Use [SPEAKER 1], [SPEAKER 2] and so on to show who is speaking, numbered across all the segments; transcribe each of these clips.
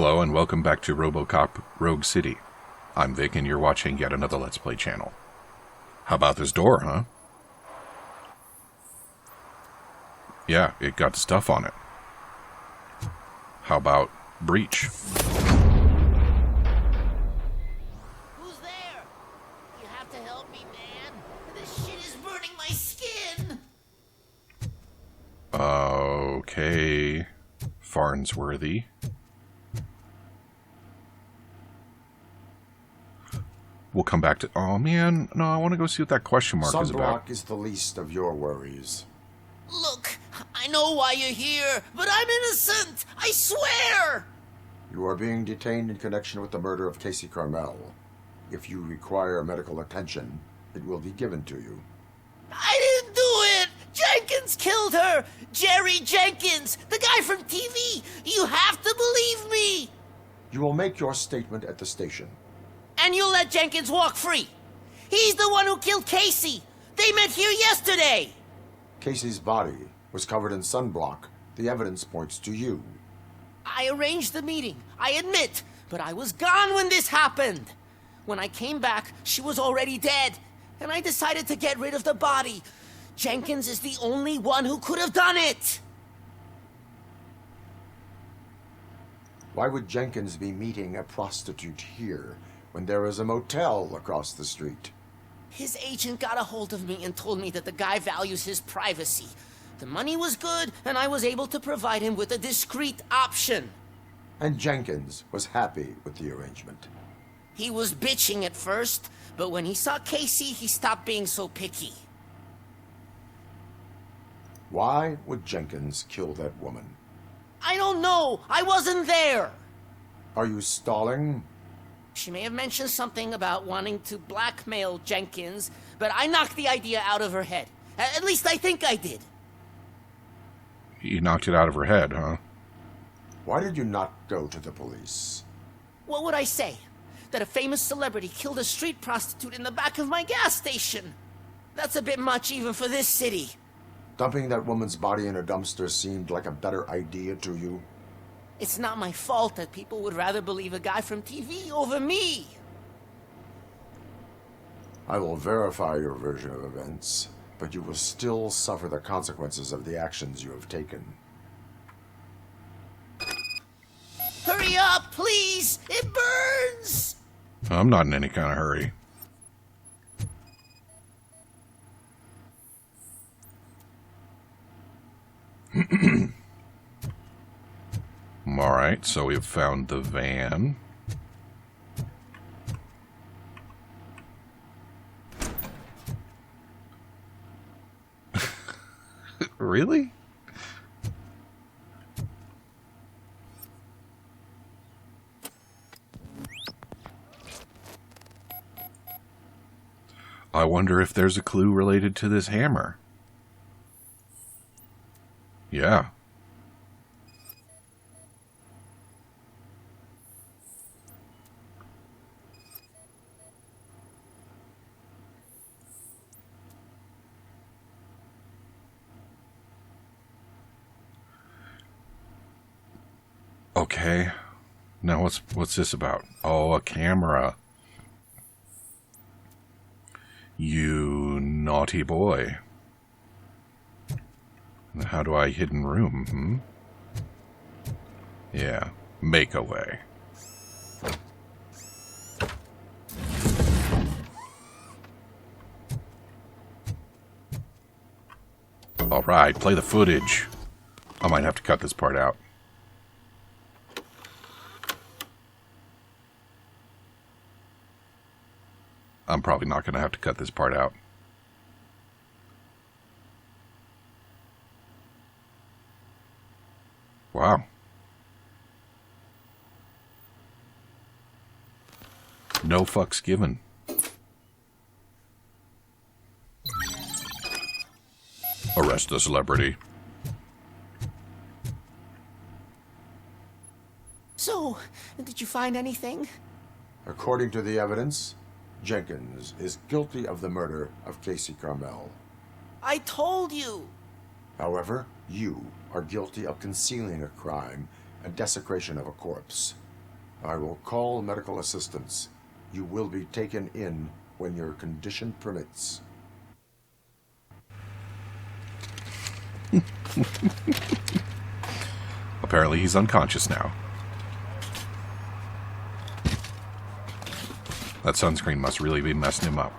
[SPEAKER 1] Hello and welcome back to Robocop Rogue City. I'm Vic and you're watching yet another Let's Play channel. How about this door, huh? Yeah, it got stuff on it. How about breach?
[SPEAKER 2] Who's there? You have to help me, man. This shit is burning my skin.
[SPEAKER 1] Okay. Farnsworthy. We'll come back to... Oh, man. No, I want to go see what that question mark is about.
[SPEAKER 3] Sunblock is the least of your worries.
[SPEAKER 2] Look, I know why you're here, but I'm innocent. I swear.
[SPEAKER 3] You are being detained in connection with the murder of Casey Carmel. If you require medical attention, it will be given to you.
[SPEAKER 2] I didn't do it. Jenkins killed her. Jerry Jenkins, the guy from TV. You have to believe me.
[SPEAKER 3] You will make your statement at the station.
[SPEAKER 2] And you'll let Jenkins walk free. He's the one who killed Casey. They met here yesterday.
[SPEAKER 3] Casey's body was covered in sunblock. The evidence points to you.
[SPEAKER 2] I arranged the meeting, I admit, but I was gone when this happened. When I came back, she was already dead, and I decided to get rid of the body. Jenkins is the only one who could have done it.
[SPEAKER 3] Why would Jenkins be meeting a prostitute here when there is a motel across the street?
[SPEAKER 2] His agent got a hold of me and told me that the guy values his privacy. The money was good, and I was able to provide him with a discreet option.
[SPEAKER 3] And Jenkins was happy with the arrangement.
[SPEAKER 2] He was bitching at first, but when he saw Casey, he stopped being so picky.
[SPEAKER 3] Why would Jenkins kill that woman?
[SPEAKER 2] I don't know. I wasn't there.
[SPEAKER 3] Are you stalling?
[SPEAKER 2] She may have mentioned something about wanting to blackmail Jenkins, but I knocked the idea out of her head. At least I think I did.
[SPEAKER 1] You knocked it out of her head, huh?
[SPEAKER 3] Why did you not go to the police?
[SPEAKER 2] What would I say? That a famous celebrity killed a street prostitute in the back of my gas station? That's a bit much even for this city.
[SPEAKER 3] Dumping that woman's body in a dumpster seemed like a better idea to you?
[SPEAKER 2] It's not my fault that people would rather believe a guy from TV over me.
[SPEAKER 3] I will verify your version of events, but you will still suffer the consequences of the actions you have taken.
[SPEAKER 2] Hurry up, please! It burns!
[SPEAKER 1] I'm not in any kind of hurry. Alright, so we've found the van. Really? I wonder if there's a clue related to this hammer. Yeah. Okay. Now what's this about? Oh, a camera. You naughty boy. How do I hidden room, Yeah. Make away. Alright, play the footage. I might have to cut this part out. I'm probably not going to have to cut this part out. Wow. No fucks given. Arrest the celebrity.
[SPEAKER 2] So, did you find anything?
[SPEAKER 3] According to the evidence, Jenkins is guilty of the murder of Casey Carmel.
[SPEAKER 2] I told you.
[SPEAKER 3] However, you are guilty of concealing a crime and desecration of a corpse. I will call medical assistance. You will be taken in when your condition permits.
[SPEAKER 1] Apparently he's unconscious now. That sunscreen must really be messing him up.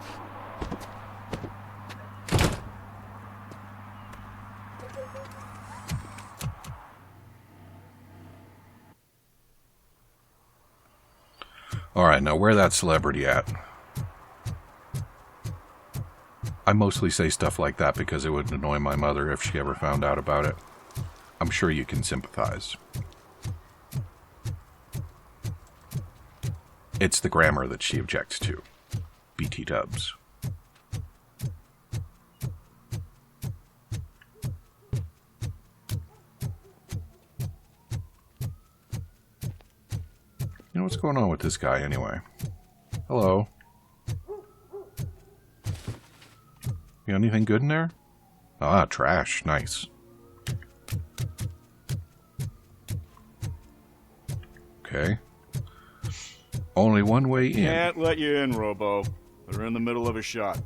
[SPEAKER 1] Alright, now where that celebrity at? I mostly say stuff like that because it would annoy my mother if she ever found out about it. I'm sure you can sympathize. It's the grammar that she objects to. BT dubs. You know what's going on with this guy anyway? Hello. You got anything good in there? Ah, trash. Nice. Okay. Only one way in.
[SPEAKER 4] Can't let you in, Robo. They're in the middle of a shot.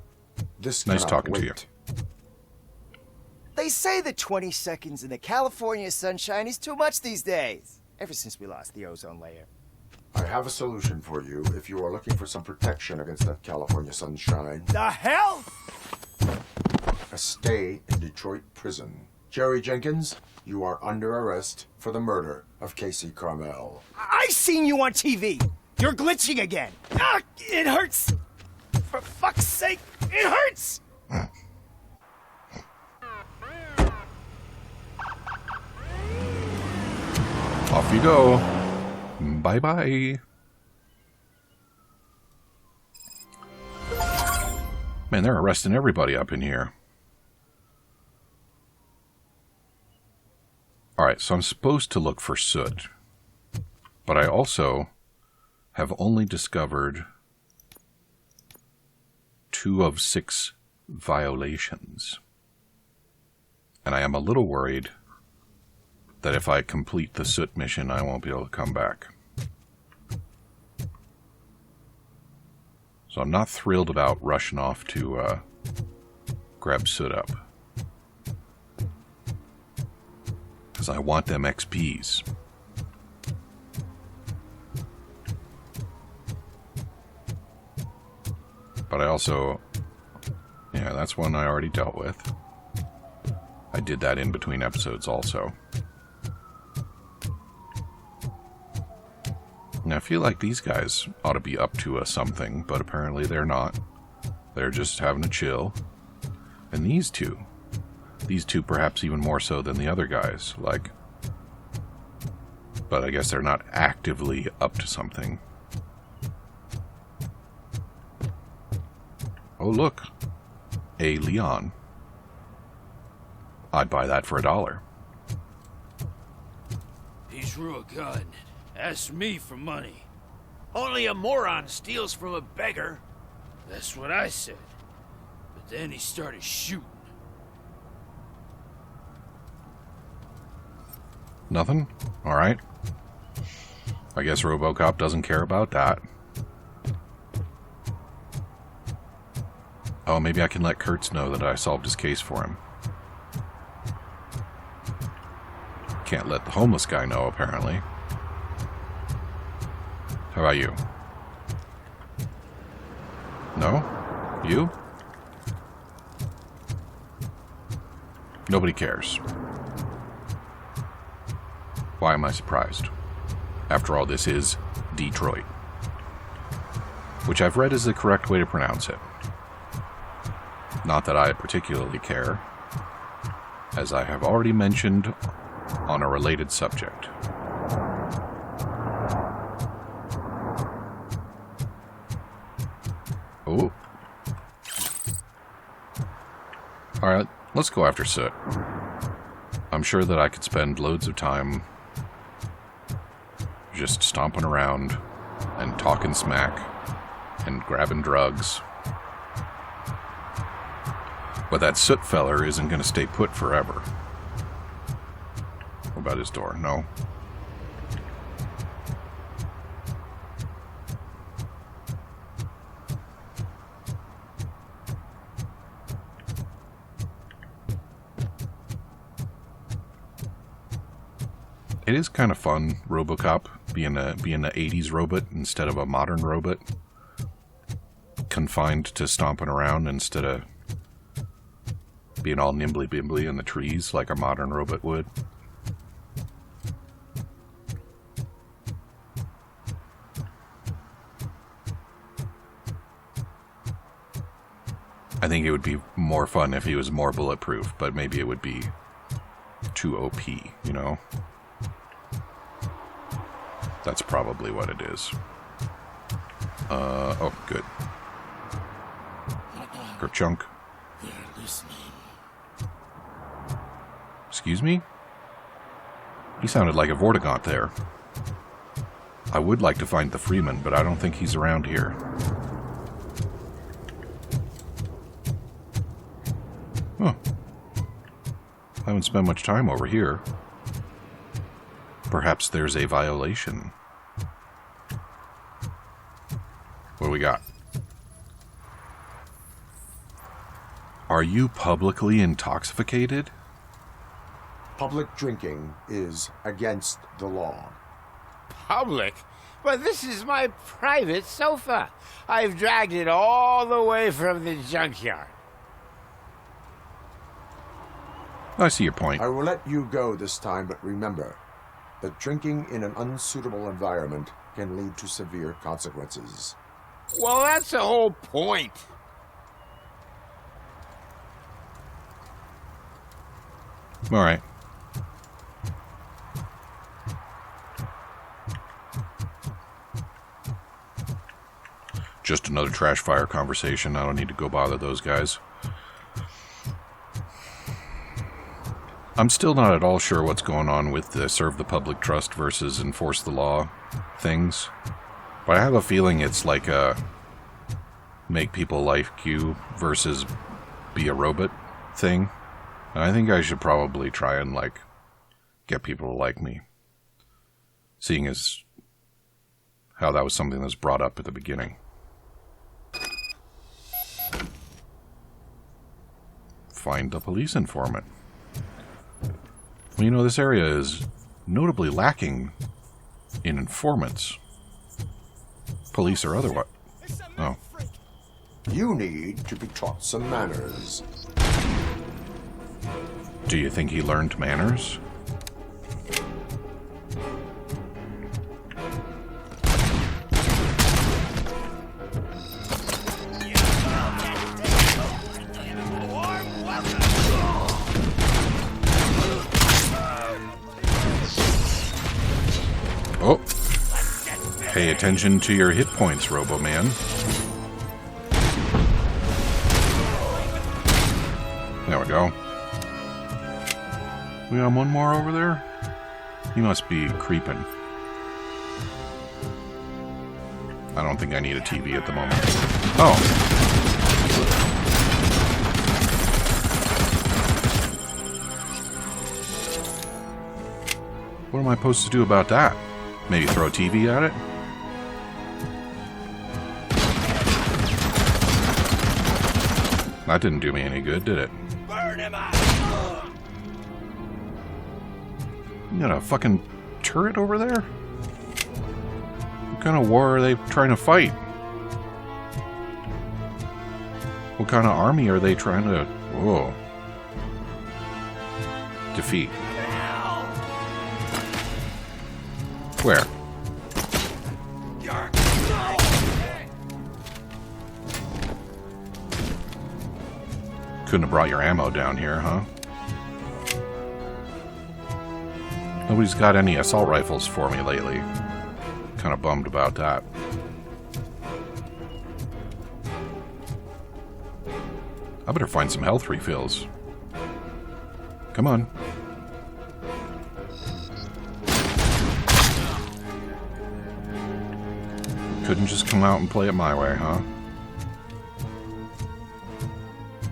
[SPEAKER 3] This
[SPEAKER 1] Nice
[SPEAKER 3] cannot
[SPEAKER 1] talking to
[SPEAKER 3] wait.
[SPEAKER 1] you.
[SPEAKER 5] They say that 20 seconds in the California sunshine is too much these days. Ever since we lost the ozone layer.
[SPEAKER 3] I have a solution for you if you are looking for some protection against that California sunshine.
[SPEAKER 5] The hell?
[SPEAKER 3] A stay in Detroit prison. Jerry Jenkins, you are under arrest for the murder of Casey Carmel.
[SPEAKER 5] I seen you on TV. You're glitching again. Ah, it hurts. For fuck's sake, it hurts.
[SPEAKER 1] Off you go. Bye-bye. Man, they're arresting everybody up in here. Alright, so I'm supposed to look for soot. But I also have only discovered 2 of 6 violations. And I am a little worried that if I complete the soot mission, I won't be able to come back. So I'm not thrilled about rushing off to grab soot up. Because I want them XPs. But I also... yeah, that's one I already dealt with. I did that in between episodes also. And I feel like these guys ought to be up to something, but apparently they're not. They're just having a chill. And these two perhaps even more so than the other guys, like... but I guess they're not actively up to something. Oh look, a Leon. I'd buy that for $1.
[SPEAKER 6] He's real good. Asked me for money. Only a moron steals from a beggar. That's what I said. But then he started shooting.
[SPEAKER 1] Nothing? Alright. I guess Robocop doesn't care about that. Oh, maybe I can let Kurtz know that I solved his case for him. Can't let the homeless guy know, apparently. How about you? No? You? Nobody cares. Why am I surprised? After all, this is Detroit. Which I've read is the correct way to pronounce it. Not that I particularly care, as I have already mentioned on a related subject. Oh. Alright, let's go after soot. I'm sure that I could spend loads of time just stomping around and talking smack and grabbing drugs. But that soot feller isn't going to stay put forever. What about his door? No. It is kind of fun, Robocop, being a 80s robot instead of a modern robot. Confined to stomping around instead of being all nimbly-bimbly in the trees like a modern robot would. I think it would be more fun if he was more bulletproof, but maybe it would be too OP, you know? That's probably what it is. Oh, good. Kerchunk.
[SPEAKER 6] They're listening.
[SPEAKER 1] Excuse me? He sounded like a Vortigaunt there. I would like to find the Freeman, but I don't think he's around here. Huh. I haven't spent much time over here. Perhaps there's a violation. What do we got? Are you publicly intoxicated?
[SPEAKER 3] Public drinking is against the law.
[SPEAKER 7] Public? But this is my private sofa. I've dragged it all the way from the junkyard.
[SPEAKER 1] I see your point.
[SPEAKER 3] I will let you go this time, but remember that drinking in an unsuitable environment can lead to severe consequences.
[SPEAKER 7] Well, that's the whole point.
[SPEAKER 1] All right. Just another trash fire conversation. I don't need to go bother those guys. I'm still not at all sure what's going on with the serve the public trust versus enforce the law things. But I have a feeling it's like a make people like you versus be a robot thing. And I think I should probably try and, like, get people to like me. Seeing as how that was something that was brought up at the beginning. Find the police informant. Well, you know, this area is notably lacking in informants. Police or otherwise. Oh.
[SPEAKER 3] You need to be taught some manners.
[SPEAKER 1] Do you think he learned manners? Oh. Pay attention to your hit points, Robo-Man. There we go. We got one more over there? He must be creeping. I don't think I need a TV at the moment. Oh. What am I supposed to do about that? Maybe throw a TV at it? That didn't do me any good, did it?
[SPEAKER 6] Burn him out!
[SPEAKER 1] You got a fucking turret over there? What kind of war are they trying to fight? What kind of army are they trying to... Whoa. Defeat. Where? Couldn't have brought your ammo down here, huh? Nobody's got any assault rifles for me lately. Kind of bummed about that. I better find some health refills. Come on. Couldn't just come out and play it my way, huh?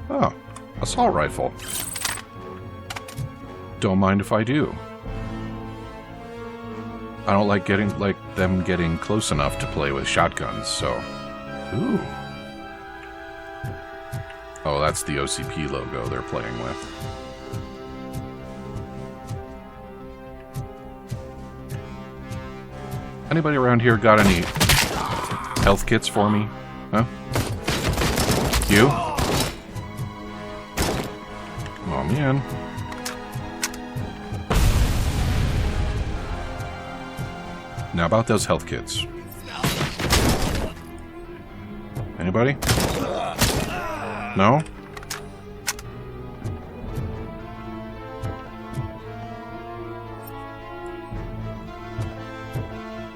[SPEAKER 1] Oh, assault rifle. Don't mind if I do. I don't like them getting close enough to play with shotguns, so... Ooh. Oh, that's the OCP logo they're playing with. Anybody around here got any health kits for me? Huh? You? Oh, man. Now about those health kits. Anybody? No?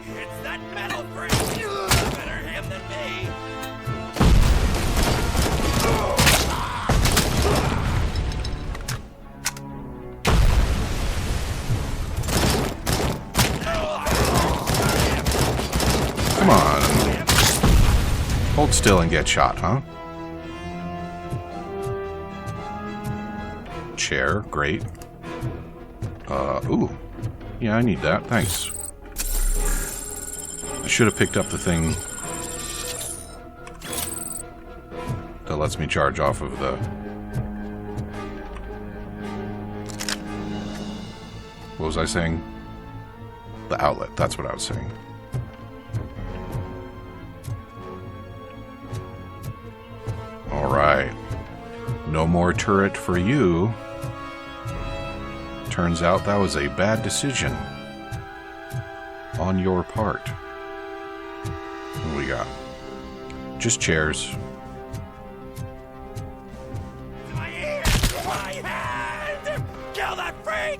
[SPEAKER 6] It's that metal freak! Better him than me!
[SPEAKER 1] Come on. Hold still and get shot, huh? Chair, great. Ooh. Yeah, I need that, thanks. I should have picked up the thing that lets me charge off of the... What was I saying? The outlet, that's what I was saying. Alright. No more turret for you. Turns out that was a bad decision on your part. What do we got? Just chairs.
[SPEAKER 6] My ear! My hand! Kill that freak!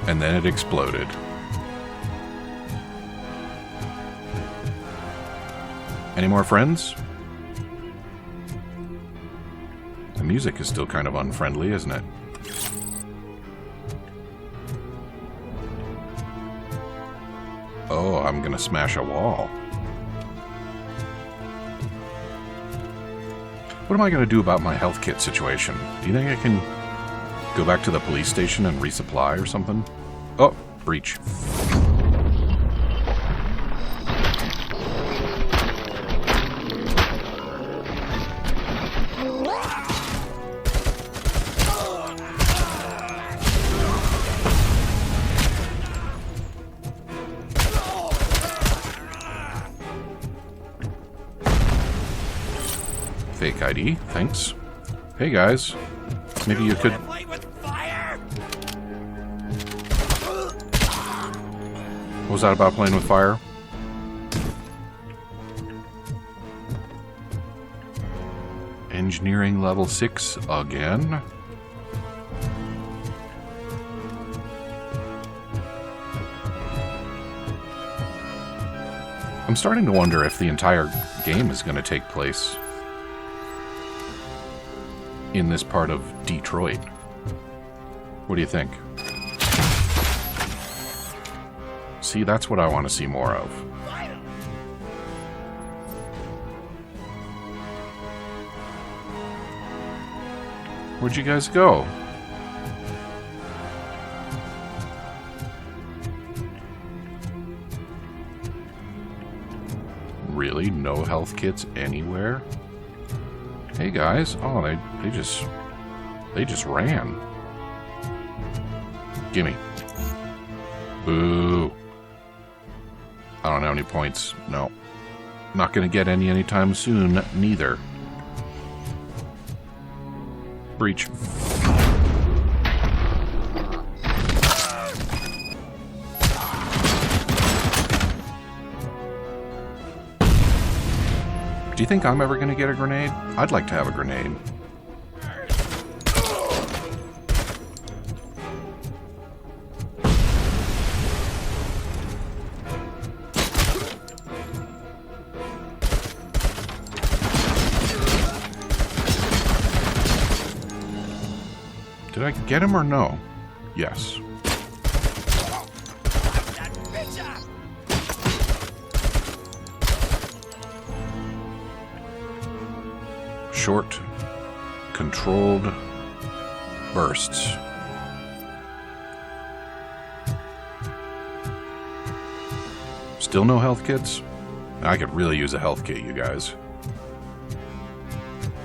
[SPEAKER 1] And then it exploded. Any more friends? The music is still kind of unfriendly, isn't it? Oh, I'm gonna smash a wall. What am I gonna do about my health kit situation? Do you think I can go back to the police station and resupply or something? Oh, breach. Fake ID, thanks. Hey guys, maybe you could...
[SPEAKER 6] Play with fire?
[SPEAKER 1] What was that about playing with fire? Engineering level 6 again? I'm starting to wonder if the entire game is going to take place in this part of Detroit. What do you think? See, that's what I want to see more of. Where'd you guys go? Really? No health kits anywhere? Hey guys. Oh, they just ran. Gimme. Boo. I don't have any points. No. Not gonna get any anytime soon, neither. Breach. Do you think I'm ever gonna get a grenade? I'd like to have a grenade. Did I get him or no? Yes. Short, controlled bursts. Still no health kits? I could really use a health kit, you guys.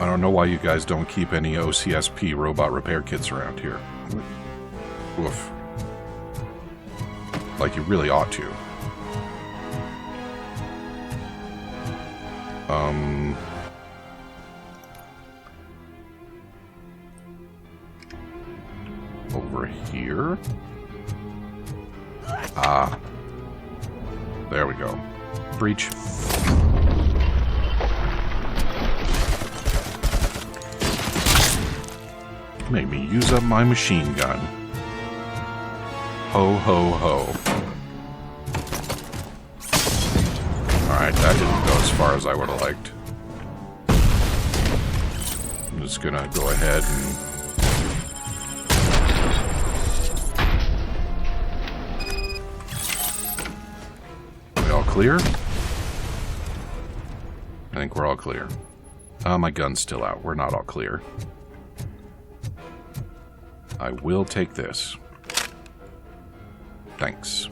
[SPEAKER 1] I don't know why you guys don't keep any OCSP robot repair kits around here. Woof. Like you really ought to. Over here? Ah. There we go. Breach. Make me use up my machine gun. Ho, ho, ho. Alright, that didn't go as far as I would have liked. I'm just gonna go ahead and... We all clear? I think we're all clear. My gun's still out. We're not all clear. I will take this. Thanks.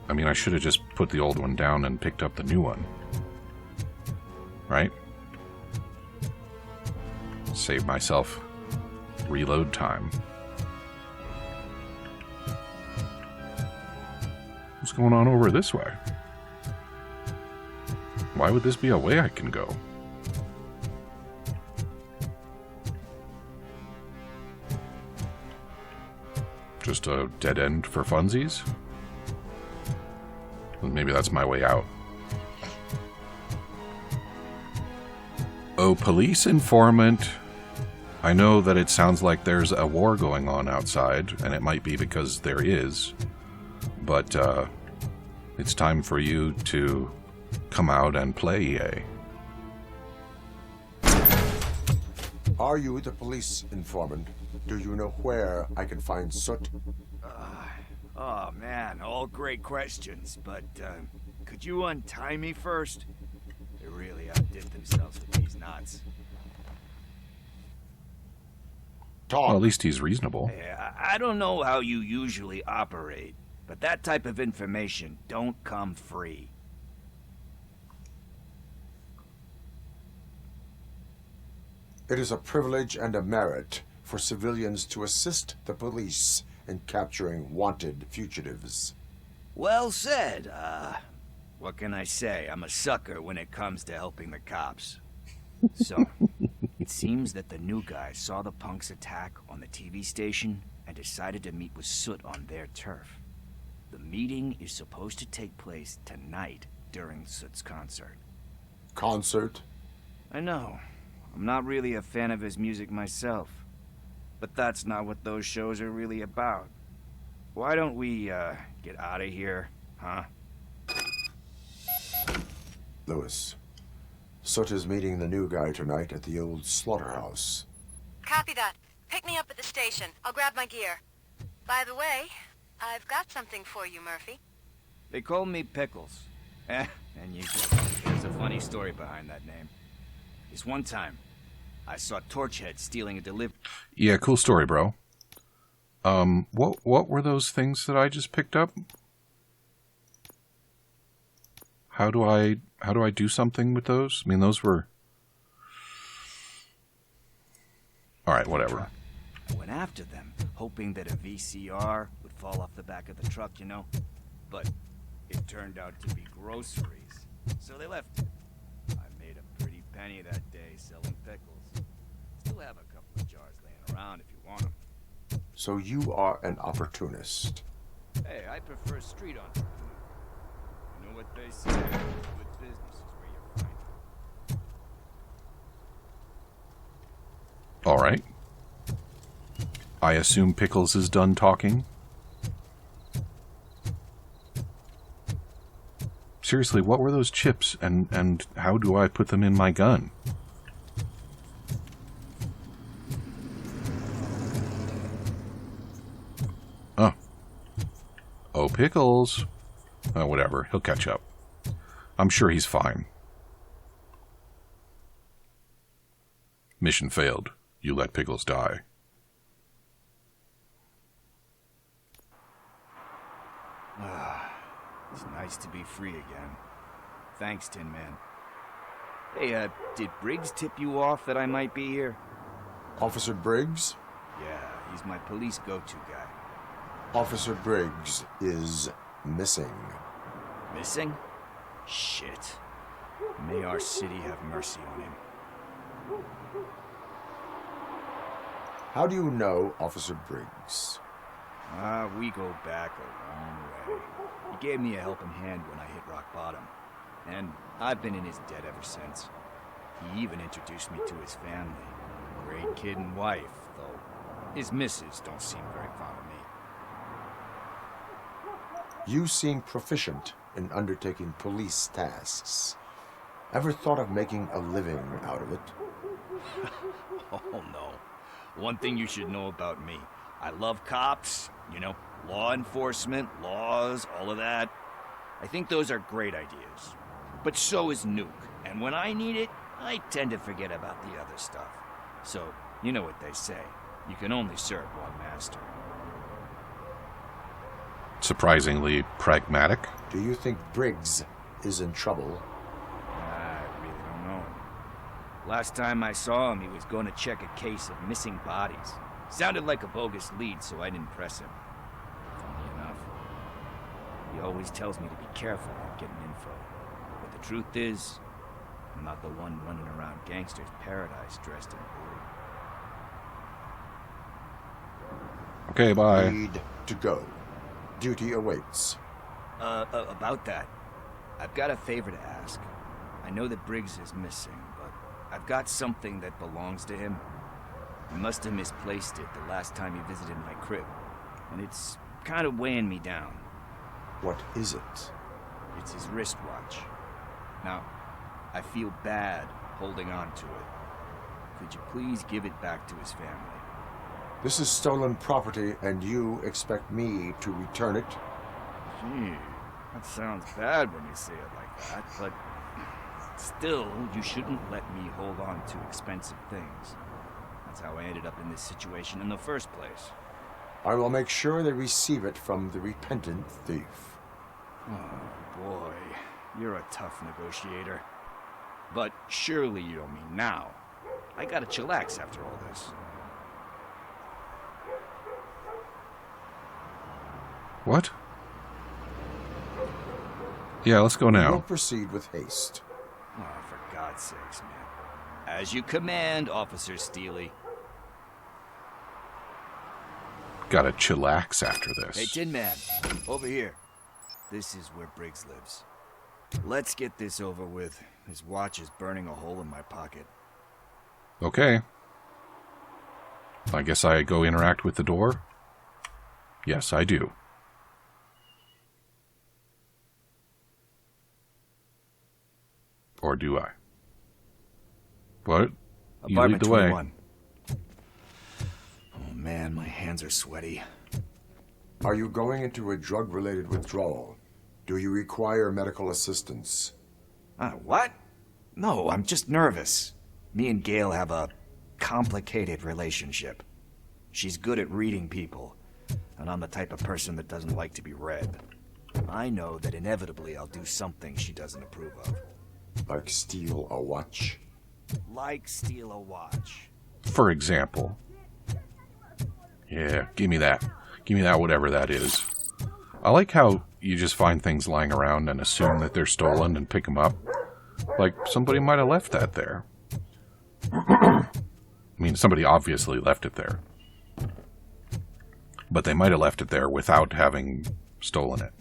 [SPEAKER 1] I mean, I should have just put the old one down and picked up the new one. Right? Save myself reload time. What's going on over this way? Why would this be a way I can go? Just a dead end for funsies? Well, maybe that's my way out. Oh, police informant. I know that it sounds like there's a war going on outside, and it might be because there is. But, it's time for you to come out and play, EA.
[SPEAKER 3] Are you the police informant? Do you know where I can find Soot?
[SPEAKER 8] Oh man, all great questions, but could you untie me first? They really outdid themselves with these knots.
[SPEAKER 3] Talk.
[SPEAKER 1] Well, at least he's reasonable.
[SPEAKER 8] Hey, I don't know how you usually operate, but that type of information don't come free.
[SPEAKER 3] It is a privilege and a merit for civilians to assist the police in capturing wanted fugitives.
[SPEAKER 8] Well said. What can I say? I'm a sucker when it comes to helping the cops. So, it seems that the new guy saw the punks attack on the TV station and decided to meet with Soot on their turf. The meeting is supposed to take place tonight during Soot's concert.
[SPEAKER 3] Concert?
[SPEAKER 8] I know. I'm not really a fan of his music myself. But that's not what those shows are really about. Why don't we, get out of here, huh?
[SPEAKER 3] Lewis, Soot is meeting the new guy tonight at the old slaughterhouse.
[SPEAKER 9] Copy that. Pick me up at the station. I'll grab my gear. By the way, I've got something for you, Murphy.
[SPEAKER 8] They call me Pickles. And you... There's a funny story behind that name. This one time, I saw Torchhead stealing a delivery.
[SPEAKER 1] Yeah, cool story, bro. What were those things that I just picked up? How do I do something with those? I mean, those were... Alright, whatever.
[SPEAKER 8] I went after them, hoping that a VCR would fall off the back of the truck, you know? But it turned out to be groceries. So they left. I made a pretty penny that day selling pickles. Still have a couple of jars laying around if you want them.
[SPEAKER 3] So you are an opportunist.
[SPEAKER 8] Hey, I prefer street entrepreneurs. You know what they say, good business is where you find it.
[SPEAKER 1] Alright. I assume Pickles is done talking. Seriously, what were those chips, and how do I put them in my gun? Oh. Oh, Pickles. Oh, whatever. He'll catch up. I'm sure he's fine. Mission failed. You let Pickles die.
[SPEAKER 8] It's nice to be free again. Thanks, Tin Man. Hey, did Briggs tip you off that I might be here?
[SPEAKER 3] Officer Briggs?
[SPEAKER 8] Yeah, he's my police go-to guy.
[SPEAKER 3] Officer Briggs is missing.
[SPEAKER 8] Missing? Shit. May our city have mercy on him.
[SPEAKER 3] How do you know Officer Briggs?
[SPEAKER 8] We go back a long way. He gave me a helping hand when I hit rock bottom. And I've been in his debt ever since. He even introduced me to his family. Great kid and wife, though his missus don't seem very fond of me.
[SPEAKER 3] You seem proficient in undertaking police tasks. Ever thought of making a living out of it?
[SPEAKER 8] Oh, no. One thing you should know about me. I love cops, you know, law enforcement, laws, all of that. I think those are great ideas. But so is Nuke. And when I need it, I tend to forget about the other stuff. So, you know what they say. You can only serve one master.
[SPEAKER 1] Surprisingly pragmatic.
[SPEAKER 3] Do you think Briggs is in trouble?
[SPEAKER 8] I really don't know. Last time I saw him, he was going to check a case of missing bodies. Sounded like a bogus lead, so I didn't press him. Funny enough. He always tells me to be careful when getting info. But the truth is, I'm not the one running around gangster's paradise dressed in blue.
[SPEAKER 1] Okay, bye.
[SPEAKER 3] Need to go. Duty awaits.
[SPEAKER 8] About that, I've got a favor to ask. I know that Briggs is missing, but I've got something that belongs to him. He must have misplaced it the last time he visited my crib, and it's kind of weighing me down.
[SPEAKER 3] What is it?
[SPEAKER 8] It's his wristwatch. Now, I feel bad holding on to it. Could you please give it back to his family?
[SPEAKER 3] This is stolen property, and you expect me to return it?
[SPEAKER 8] Gee, that sounds bad when you say it like that, but still, you shouldn't let me hold on to expensive things. That's how I ended up in this situation in the first place.
[SPEAKER 3] I will make sure they receive it from the repentant thief.
[SPEAKER 8] Oh, boy. You're a tough negotiator. But surely you don't mean now. I gotta chillax after all this.
[SPEAKER 1] What? Yeah, let's go
[SPEAKER 3] We'll
[SPEAKER 1] now.
[SPEAKER 3] proceed with haste.
[SPEAKER 8] Oh, for God's sakes, man. As you command, Officer Steely.
[SPEAKER 1] Gotta chillax after this.
[SPEAKER 8] Hey, Tin Man, over here. This is where Briggs lives. Let's get this over with. His watch is burning a hole in my pocket.
[SPEAKER 1] Okay. I guess I go interact with the door? Yes, I do. Or do I? What? You lead
[SPEAKER 8] Apartment
[SPEAKER 1] the way.
[SPEAKER 8] 21. Oh man, my hands are sweaty.
[SPEAKER 3] Are you going into a drug-related withdrawal? Do you require medical assistance?
[SPEAKER 8] What? No, I'm just nervous. Me and Gail have a complicated relationship. She's good at reading people, and I'm the type of person that doesn't like to be read. I know that inevitably I'll do something she doesn't approve of.
[SPEAKER 3] Like steal a watch?
[SPEAKER 8] Like steal a watch.
[SPEAKER 1] For example. Yeah, give me that. Give me that, whatever that is. I like how you just find things lying around and assume that they're stolen and pick them up. Like, somebody might have left that there. I mean, somebody obviously left it there. But they might have left it there without having stolen it.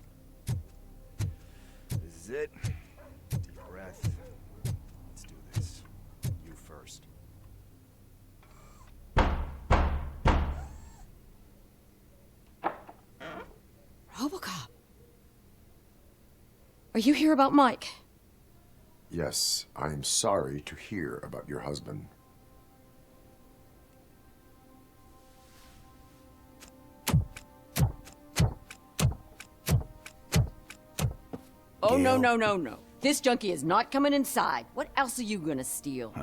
[SPEAKER 8] This is it. Deep breath. Let's do this. You first.
[SPEAKER 10] Robocop. Are you here about Mike?
[SPEAKER 3] Yes, I am sorry to hear about your husband.
[SPEAKER 10] Oh, no,
[SPEAKER 3] Gail?
[SPEAKER 10] no, no, no. This junkie is not coming inside. What else are you gonna steal?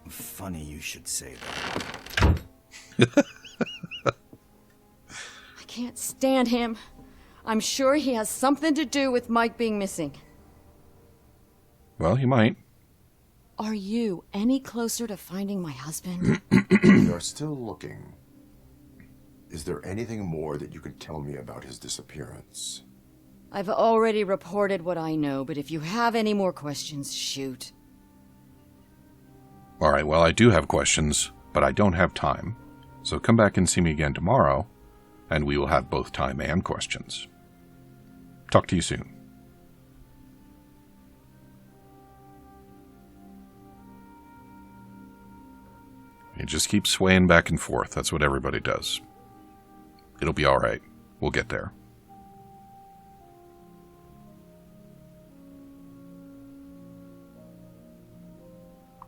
[SPEAKER 8] Funny you should say that.
[SPEAKER 10] I can't stand him. I'm sure he has something to do with Mike being missing.
[SPEAKER 1] Well, he might.
[SPEAKER 10] Are you any closer to finding my husband?
[SPEAKER 3] We are still looking. Is there anything more that you can tell me about his disappearance?
[SPEAKER 10] I've already reported what I know, but if you have any more questions, shoot.
[SPEAKER 1] All right, well, I do have questions, but I don't have time. So come back and see me again tomorrow, and we will have both time and questions. Talk to you soon. You just keep swaying back and forth. That's what everybody does. It'll be all right. We'll get there.